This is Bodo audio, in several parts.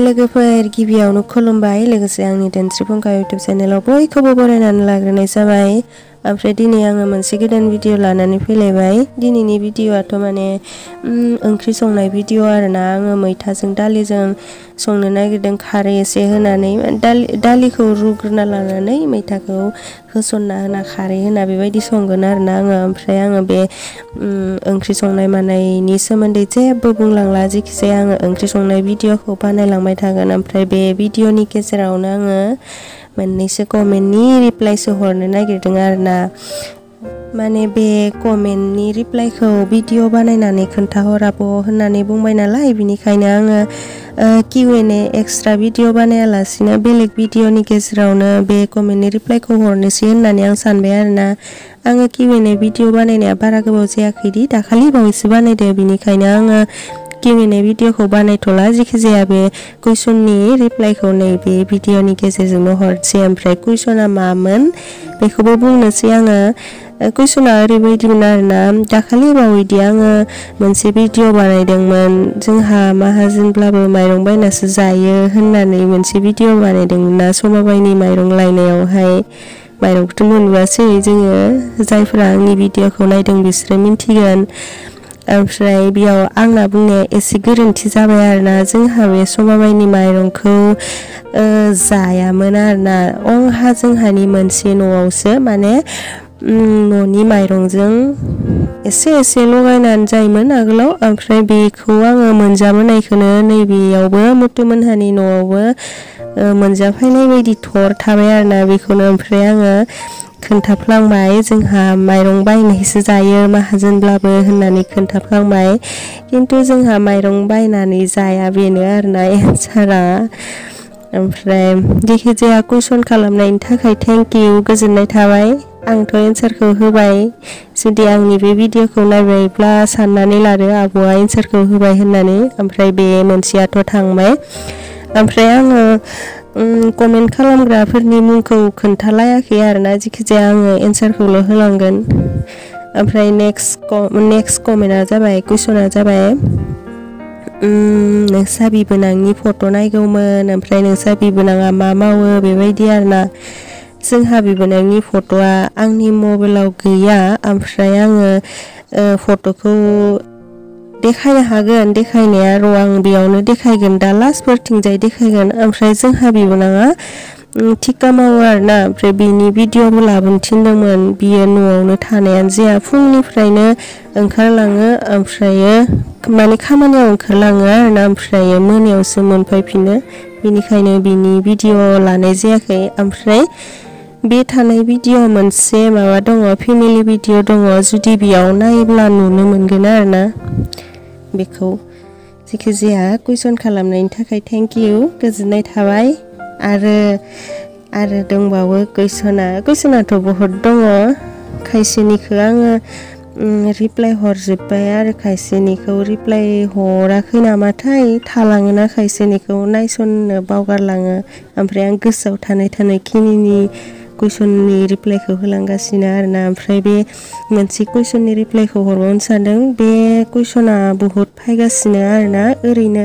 लोगोफोर गिबियावनो खुलुमबाय लोगोसे आंनि दोनस्रि फुंखा YouTube चेनेलाव बयखौबो बरायनानै लाग्रोनाय जाबाय। ओमफ्राय दिनै आङो मोनसे गोदान भिडिअ लानानै फैलायबाय। दिनैनि भिडिअआथ' माने ओंख्रि संनाय भिडिअ आरोना। आङो मैथाजों दालिजों संनो नागिरदों खारै एसे होनानै दालिखौ रुग्रोना लानानै मैथाखौ होसनना होना खारै होना बेबायदि संगोन आरोना आङो। ओमफ्राय आङो बे ओंख्रि संनाय मानायनि सोमोन्दै जेबो बुंलांला, जेखिजाया आङो ओंख्रि संनाय भिडिअखौ बानायलांबाय थागोन। ओमफ्राय बे भिडिअनि गेजेरावनो आङो मोननैसो कमेन्टनि रिप्लाइसो हरनो नागिरदों आरोना। माने बे कमेन्टनि रिप्लाइखौ भिडिअ बानायनानै खोन्थाहराब' होननानै बुंबाय नालाय, बिनिखायनो आङो Q&A एक्सट्रा भिडिअ बानायालासिनो बेलेग भिडिअनि गेजेरावनो बे कमेन्टनि रिप्लाइखौ हरनोसै होननानै आं सानबाय आरोना। आङो Q&A भिडिअ बानायनाया बारा गोबाव जायाखैदि, दाखालि बावैसो बानायदो, बिनिखायनो आङो Q&A भिडिअखौ बानायथ'ला। जेखिजाया बे कुइसननि रिप्लाइखौ नैबे भिडिअनि गेजेरजोंनो हरसै। ओमफ्राय कुइसना मामोन बेखौबो बुंनोसै आङो। कुइसना ओरैबायदिमोन आरोना, दाखालि बावैदि आङो मोनसे भिडिअ बानायदोंमोन, जोंहा माहाजोनब्लाबो माइरं बायनासो जायो होननानै मोनसे भिडिअ बानायदोंमोन ना समाबाइनि माइरं लायनायावहाय। माइरंखौथ' मोनबोआसै जोङो, जायफोरा आंनि भिडिअखौ नायदों बिसोरो मिन्थिगोन। ओमफ्राय बेयाव आंना बुंनाया एसे गोरोन्थि जाबाय आरोना। जोंहा बे समाबाइनि माइरंखौ जायामोन आरोना। जोंहानि मोनसे न'आवसो माने न'नि माइरंजों एसे एसे लगायनानै जायोमोन आगोलाव। ओमफ्राय बेखौ आङो मोनजाबोनायखौनो नैबेयावबो मुथुमोनहानि न'आवबो मोनजाफैनाय बायदि थर थाबाय आरोना। बेखौनो ओमफ्राय आङो खोन्थाफ्लांबाय, जोंहा माइरं बायनायसो जायो माहाजोनब्लाबो होननानै खोन्थाफ्लांबाय। खिन्थु जोंहा माइरं बायनानै जाया, बेनो आरोना एन्सारा। ओमफ्राय जेखिजाया कुइसन खालामनायनि थाखाय थेंक इउ, गोजोननाय थाबाय। आंथ' एन्सारखौ होबाय। जुदि आंनि बे भिडिअखौ नायबायब्ला साननानै लादो आब'आ एन्सारखौ होबाय होननानै। ओमफ्राय बे मोनसेयाथ' थांबाय। ओमफ्राय आङो कमेन्ट खालामग्राफोरनि मुंखौ खोन्थालायाखै आरोना, जेखिजाया आङो एन्सारखौल' होलांगोन। ओमफ्राय नेक्स्ट कमेन्टआ जाबाय, कुइसना जाबाय नोंसा बिबोनांनि फट' नायगौमोन, ओमफ्राय नोंसा बिबोनाङा मा मावो बेबायदि आरोना। जोंहा बिबोनांनि फट'आ आंनि मबाइलाव गैया। ओमफ्राय आङो फट'खौ देखायनो हागोन, देखायनाया आं बेयावनो देखायगोन, दा लास्टफोरथिंजाय देखायगोन। ओमफ्राय जोंहा बिबोनाङा थिका मावो आरोना। ओमफ्राय बिनि भिडिअबो लाबोनो थिनदोंमोन, बियो न'आवनो थानायानो जाया, फुंनिफ्रायनो ओंखारलाङो ओमफ्रायो माने खामानियाव ओंखारलाङो आरोना, ओमफ्रायो मोनायावसो मोनफैफिनो। बेनिखायनो बिनि भिडिअ लानाय जायाखै। ओमफ्राय बे थानाय भिडिअ मोनसे माबा दङ, फेमिलि भिडिअ दङ, जुदि बेयाव नायोब्ला नुनो मोनगोन आरोना बेखौ। जेखिजाया कुइसन खालामनायनि थाखाय थेंक इउ, गोजोननाय थाबाय। आरो दंबावो कुइसनाथ' बहुद दङ। खायसेनिखौ आङो रिप्लाइ हरजोब्बाय आरो खायसेनिखौ रिप्लाइ हराखै नामाथाय, थालाङोना खायसेनिखौ नायसननो बावगारलाङो। ओमफ्राय आं गोसोआव थानाय खिनिनि कुइसननि रिप्लाइखौ होलांगासिनो आरोना। ओमफ्राय बे मोनसे कुइसननि रिप्लाइखौ हरबावनो सानदों। बे कुइसना बहुद फैगासिनो आरोना, ओरैनो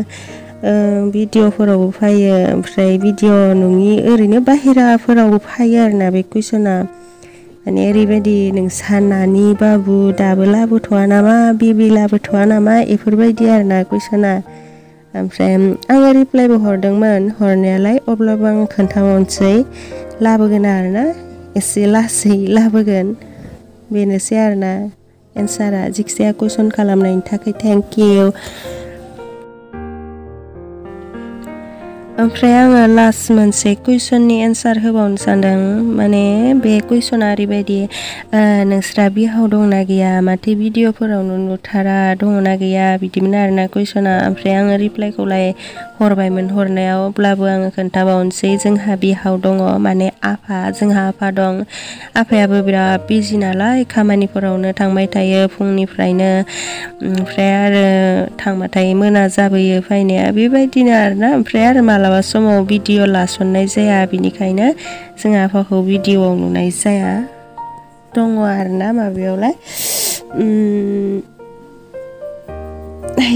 भिडिअफोरावबो फैयो, ओमफ्राय भिडिअ नङि ओरैनो बाहेराफोरावबो फैयो आरोना बे कुइसना। माने ओरैबायदि, नोंसा नानि बाबु दाबो लाबोथ'वा नामा, बेबि लाबोथ'वा नामा, बेफोरबायदि आरोना कुइसना। ओमफ्राय आङो रिप्लाइबो हरदोंमोन हरनायालाय, अब्लाबो आं खोन्थाबावनोसै, लाबोगोन आरोना, एसे लासै लाबोगोन। बेनोसै आरोना एन्सारा। जेखिजाया कुइसन खालामनायनि थाखाय थेंक इउ। ओमफ्राय आङो लास्ट मोनसे कुइसननि एन्सार होबावनो सानदों। माने बे कुइसना ओरैबायदि, नोंस्रा बिहाव दंना गैया, माथो भिडिअफोरावनो नुथारा, दङना गैया, बिदिमोन आरोना कुइसना। ओमफ्राय आङो रिप्लाइखौलाय हरबायमोन हरनायाव, अब्लाबो आङो खोन्थाबावनोसै। जोंहा बिहाव दङ, माने जोंहा आफा दं। आफायाबो बिराद बिजि नालाय, खामानिफोरावनो थांबाय थायो फुंनिफ्रायनो। ओमफ्राय आरो थांबाथाय मोना जाबोयो फैनाया, बेबायदिनो आरोना। ओमफ्राय आरो मालाबा समाव भिडिअ लासननाय जाया, बिनिखायनो जों आफाखौ भिडिअआव नुनाय जाया। दङ आरोना माबायावलाय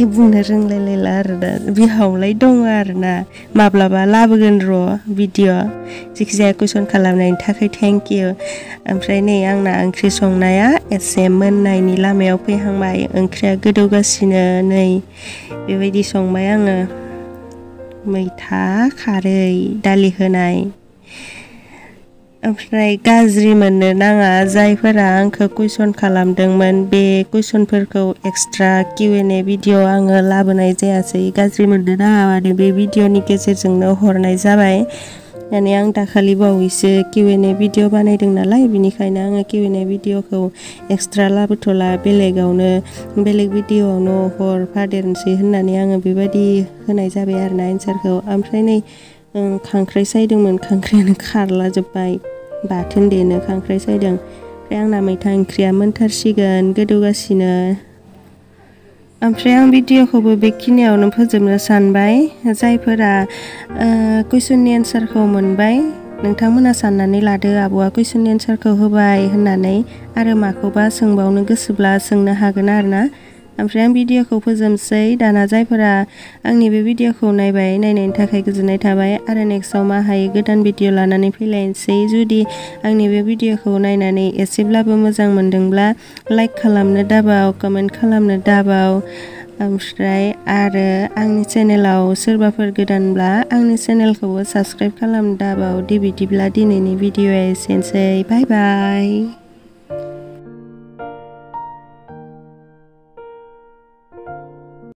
बुंनो रोंलायलायला आरोना बिहावलाय दङ आरोना माब्लाबा लाबोगोन र' भिडिअ जिखिजाया कुइसन खालामनायनि थाखाय थेंक इउ ओमफ्राय नै आंना ओंख्रि संनाया एसे मोननायनि लामायाव फैहांबाय ओंख्रिया गोदौगासिनो नै बेबायदि संबाय आङो मैथा खारै दालि होनाय ओमफ्राय गाज्रि मोननो नाङा जायफोरा आंखौ कुइसन खालामदोंमोन बे कुइसनफोरखौ एक्सट्रा Q&A भिडिअ आङो लाबोनाय जायासै गाज्रि मोननो नाङा माने बे भिडिअनि गेजेरजोंनो हरनाय जाबाय माने आं दाखालि बावैसो Q&A भिडिअ बानायदों नालाय बिनिखायनो आङो Q&A भिडिअखौ एक्सट्रा लाबोथ'ला बेलेग भिडिअआवनो हरफादेरनोसै होननानै आङो बेबायदि होनाय जाबाय आरोना एन्सारखौ ओमफ्राय नै खांख्राइ सायदोंमोन खांख्रायानो खारला जोब्बाय बाथोन देनो खांख्राइ सायदों ओमफ्राय आंना मैथा ओंख्रिया मोनथारसिगोन गोदौगासिनो ओमफ्राय आं भिडिअखौबो बेखिनियावनो फोजोबनो सानबाय जायफोरा कुइसननि एन्सारखौ मोनबाय नोंथांमोना साननानै लादो आब'आ कुइसननि एन्सारखौ होबाय होननानै आरो माखौबा सोंबावनो गोसोब्ला सोंनो हागोन आरोना ओमफ्राय आं भिडिअखौ फोजोबसै दाना जायफोरा आंनि बे भिडिअखौ नायनायनि थाखाय गोजोननाय थाबाय आरो नेक्स्टआव मा हायो गोदान भिडिअ लानानै फैलायनोसै जुदि आंनि बे भिडिअखौ नायनानै एसेब्लाबो मोजां मोनदोंब्ला लाइक खालामनो दाबाव कमेन्ट खालामनो दाबाव ओमफ्राय आरो आंनि चेनेलाव सोरबाफोर गोदानब्ला आंनि चेनेलखौबो साबस्क्राइब खालामनो दाबाव बिदिब्ला दिनैनि भिडिअआ एसेनोसै बाय बाय